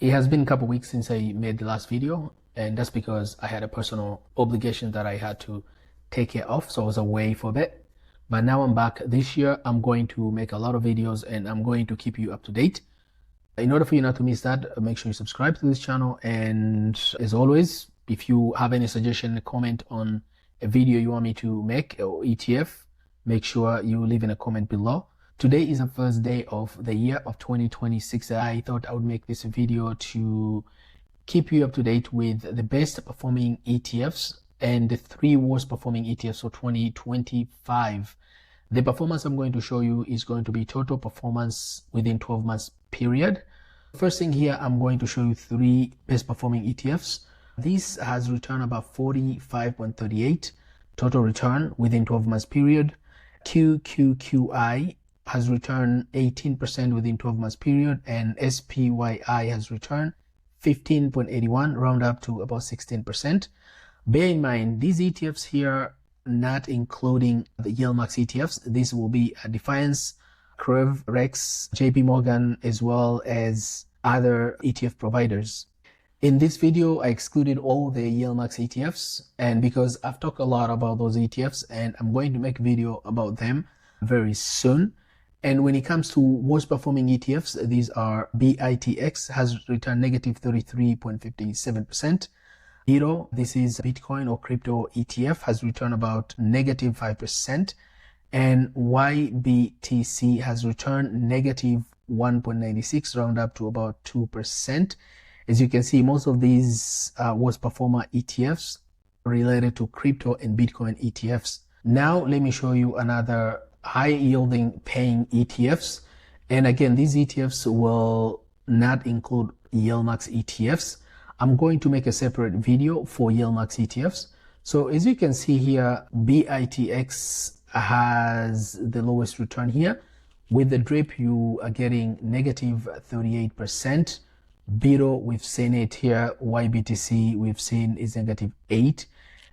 It has been a couple weeks since I made the last video, and that's because I had a personal obligation that I had to take care of, so I was away for a bit. But now I'm back. This year I'm going to make a lot of videos and I'm going to keep you up to date. In order for you not to miss that, make sure you subscribe to this channel, and as always, if you have any suggestion, comment on a video you want me to make or ETF, make sure you leave in a comment below. Today is the first day of the year of 2026. I thought I would make this video to keep you up to date with the best performing ETFs and the 3 worst performing ETFs for 2025. The performance I'm going to show you is going to be total performance within 12 months period. First thing here, I'm going to show you 3 best performing ETFs. This has returned about 45.38 total return within 12 months period. QQQI has returned 18% within 12 months period, and SPYI has returned 15.81, round up to about 16%. Bear in mind, these ETFs here, not including the ymax ETFs. This will be a Defiance, Crev, Rex, JP Morgan, as well as other ETF providers. In this video, I excluded all the ymax ETFs, and because I've talked a lot about those ETFs and I'm going to make a video about them very soon. And when it comes to worst performing ETFs, these are BITX has returned negative 33.57%. Euro, this is Bitcoin or crypto ETF, has returned about negative 5%. And YBTC has returned negative 1.96, round up to about 2%. As you can see, most of these worst performer ETFs related to crypto and Bitcoin ETFs. Now, let me show you another high yielding paying ETFs. And again, these ETFs will not include ymax ETFs. I'm going to make a separate video for ymax ETFs. So as you can see here, BITX has the lowest return here. With the drip, you are getting negative 38%. BITO, we've seen it here. YBTC, we've seen is negative 8.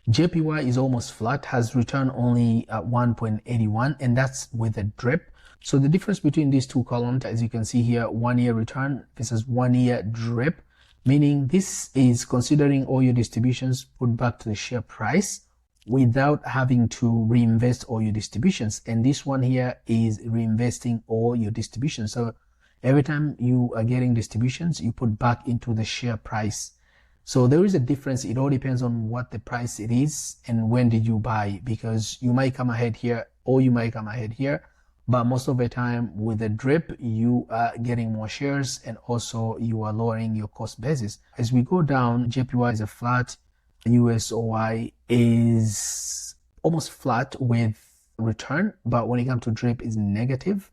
JPY is almost flat, has returned only 1.81, and that's with a drip. So the difference between these two columns, as you can see here, 1 year return versus 1 year drip, meaning this is considering all your distributions put back to the share price without having to reinvest all your distributions. And this one here is reinvesting all your distributions. So every time you are getting distributions, you put back into the share price. So there is a difference. It all depends on what the price it is and when did you buy, because you might come ahead here or you might come ahead here, but most of the time with the drip, you are getting more shares and also you are lowering your cost basis. As we go down, JPY is a flat, USOY is almost flat with return, but when it comes to drip is negative.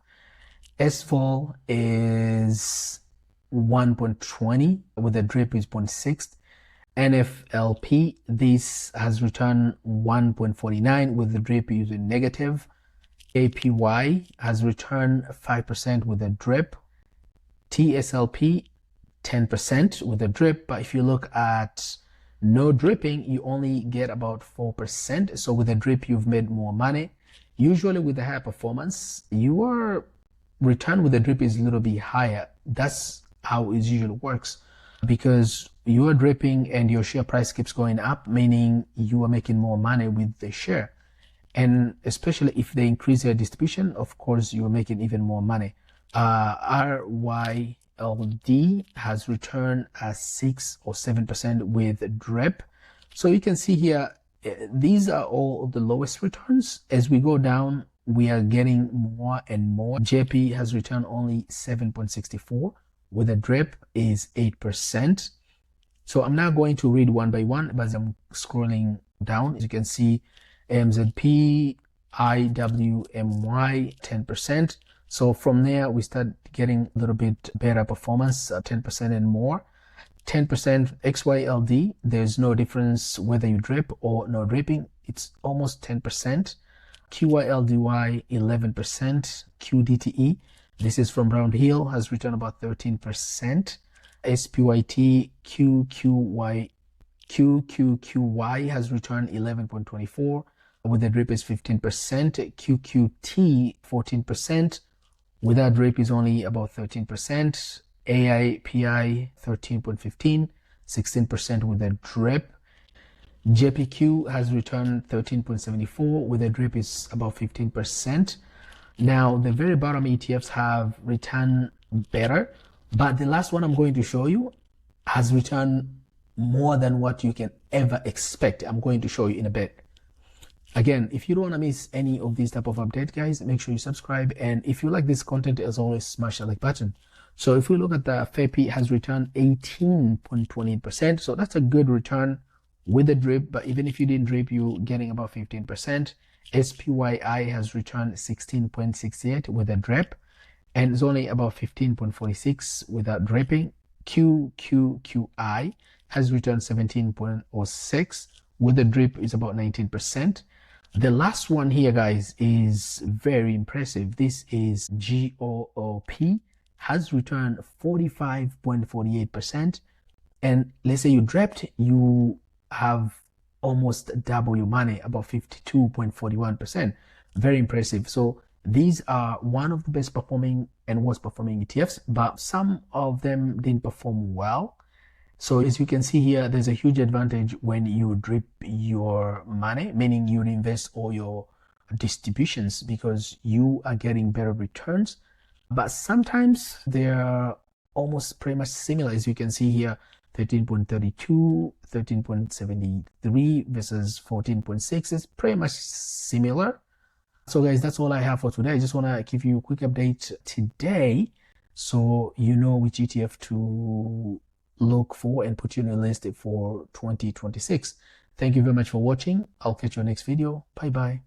SFOL is 1.20 with the drip is 0.6. NFLP, this has returned 1.49 with the drip using negative. APY has returned 5% with a drip. TSLP 10% with a drip, but if you look at no dripping, you only get about 4%. So with a drip, you've made more money. Usually with the higher performance, your return with the drip is a little bit higher. That's how it usually works, because you are dripping and your share price keeps going up, meaning you are making more money with the share. And especially if they increase their distribution, of course, you're making even more money. RYLD has returned 6 or 7% with drip. So you can see here, these are all the lowest returns. As we go down, we are getting more and more. JP has returned only 7.64 with a drip is 8%. So I'm not going to read one by one, but as I'm scrolling down, as you can see, AMZP, IWMY 10%. So from there, we start getting a little bit better performance, 10% and more. 10% XYLD, there's no difference whether you drip or no dripping. It's almost 10%. QYLDY 11%. QDTE, this is from Round Hill, has returned about 13%. SPYT QQQY has returned 11.24 with the drip is 15%. QQT 14%. Without drip is only about 13%. AIPI 13.15, 16% with a drip. JPQ has returned 13.74 with a drip is about 15%. Now the very bottom ETFs have returned better, but the last one I'm going to show you has returned more than what you can ever expect. I'm going to show you in a bit. Again, if you don't want to miss any of these type of updates, guys, make sure you subscribe. And if you like this content, as always, smash the like button. So if we look at the FAPI has returned 18.28%. So that's a good return with a drip. But even if you didn't drip, you're getting about 15%. SPYI has returned 16.68 with a drip. And it's only about 15.46 without dripping. QQQI has returned 17.06 with a drip is about 19%. The last one here, guys, is very impressive. This is GOOP, has returned 45.48%. And let's say you dropped, you have almost double your money, about 52.41%. Very impressive. So these are one of the best performing and worst performing ETFs, but some of them didn't perform well. So as you can see here, there's a huge advantage when you drip your money, meaning you invest all your distributions because you are getting better returns. But sometimes they're almost pretty much similar. As you can see here, 13.32, 13.73 versus 14.6 is pretty much similar. So guys, that's all I have for today. I just want to give you a quick update today so you know which ETF to look for and put you on a list for 2026. Thank you very much for watching. I'll catch you next video. Bye bye.